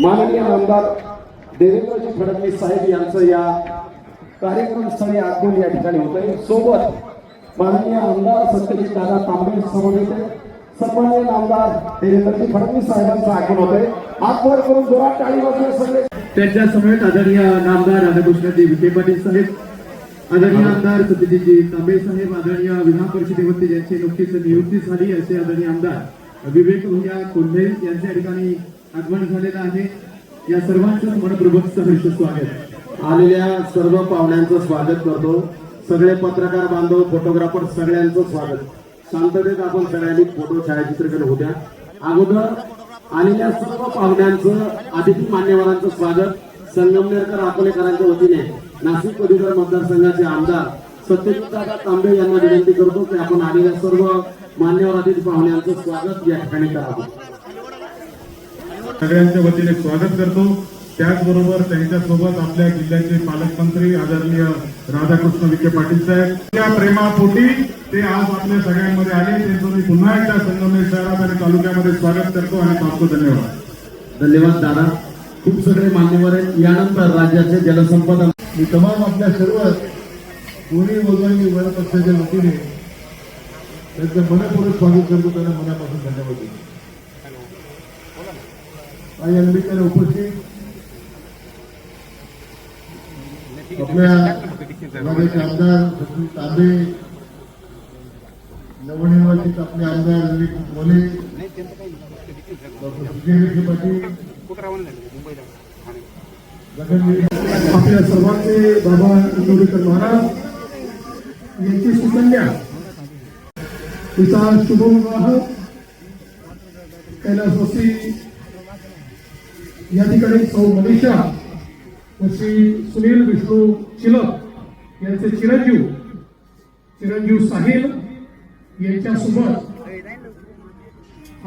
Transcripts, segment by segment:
माननीय आमदार देवेंद्रजी फडणवीस साहेब यांचं या कार्यक्रमस्थळी आगमन या ठिकाणी होत आहे। सोबत माननीय आमदार सत्यजित दादा तांबे समवेत सन्माननीय आमदार देवेंद्रजी फडणवीस साहेबांचं आगमन होत आहे। हात वर करून जोरात टाळी वाजवा सगळे। त्यांच्या समेत आदरणीय नामदार राधाकृष्णजी विखे पाटील साहेब, आदरणीय आमदार सत्यजितजी तांबे साहेब, आदरणीय विधान परिषदेवरती ज्यांची नुकतीच नियुक्ती झाली असे आदरणीय आमदार विवेक भैया कोल्हे यांच्या ठिकाणी आगमन झालेलं आहे। या सर्वांचं मनपूर्वक सहर्ष स्वागत। आलेल्या सर्व पाहुण्यांचं स्वागत करतो। सगळे पत्रकार बांधव, फोटोग्राफर सगळ्यांचं स्वागत। शांततेत आपण सगळ्यांनी फोटो छायाचित्रण होत्या। अगोदर आलेल्या सर्व पाहुण्यांचं, अतिथी मान्यवरांचं स्वागत संगमनेरकर अकोलेकरांच्या वतीने नाशिक पदवीधर मतदारसंघाचे आमदार सत्यजितदादा तांबे यांना विनंती करतो की आपण आलेल्या सर्व मान्यवर अतिथी पाहुण्यांचं स्वागत या ठिकाणी करावं। सगळ्यांच्या वतीने स्वागत करतो। त्याचबरोबर त्यांच्यासोबत आपल्या जिल्ह्याचे पालकमंत्री आदरणीय राधाकृष्ण विखे पाटील साहेब, त्या प्रेमापोटी ते आज आपल्या सगळ्यांमध्ये आले। त्यांचं मी पुन्हा एकदा संगमनेर शहरात आणि तालुक्यामध्ये स्वागत करतो आणि सांगतो धन्यवाद। धन्यवाद दादा, खूप सगळे मान्यवर आहेत। यानंतर राज्याचे जलसंपदा मी तमाम आपल्या सर्व दोन्ही वगैरे वन पक्षाच्या वतीने त्यांचं मनपूर्वक स्वागत करतो, त्यांना मनापासून धन्यवाद देतो। आणि अन्मिताने उपस्थित आपल्या राज्याचे आमदार सचिन तांबे, नवनिर्वाचित आपले आमदार विवेक मोले, डॉक्टर सुजय विखे पाटील, आपल्या सर्वांचे बाबा इंदोरीकर महाराज यांची सुकन्या, तिचा शुभविवाह कैलासवासी या ठिकाणी सौ मनीषा व श्री सुनील विष्णू चिलक यांचे चिरंजीव साहिल यांच्यासोबत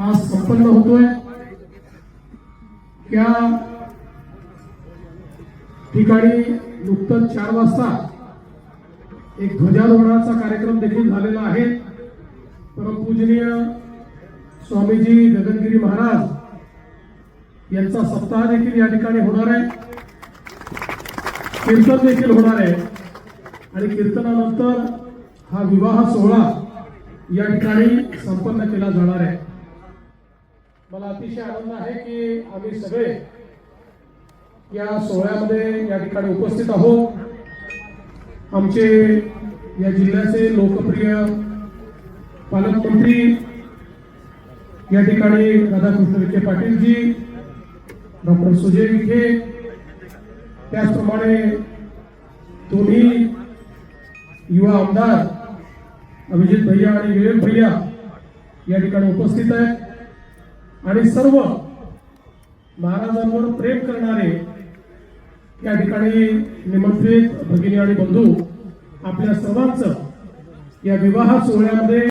आज संपन्न होतोय। त्या ठिकाणी नुकतंच 4 वाजता एक ध्वजारोहणाचा कार्यक्रम देखील झालेला आहे। परमपूजनीय स्वामीजी गगनगिरी महाराज यांचा सप्ताह देखील या ठिकाणी होणार आहे, कीर्तन देखील होणार आहे आणि कीर्तनानंतर हा विवाह सोहळा या ठिकाणी संपन्न केला जाणार आहे। मला अतिशय आनंद आहे की आम्ही सगळे या सोहळ्यामध्ये या ठिकाणी उपस्थित आहोत। आमचे या जिल्ह्याचे लोकप्रिय पालकमंत्री या ठिकाणी राधाकृष्ण विखे पाटीलजी, डॉक्टर सुजय विखे, त्याचप्रमाणे दोन्ही युवा आमदार अभिजित भैया आणि विवेक भैया या ठिकाणी उपस्थित आहेत आणि सर्व महाराजांवर प्रेम करणारे या ठिकाणी निमंत्रित भगिनी आणि बंधू आपल्या सर्वांचं या विवाह सोहळ्यामध्ये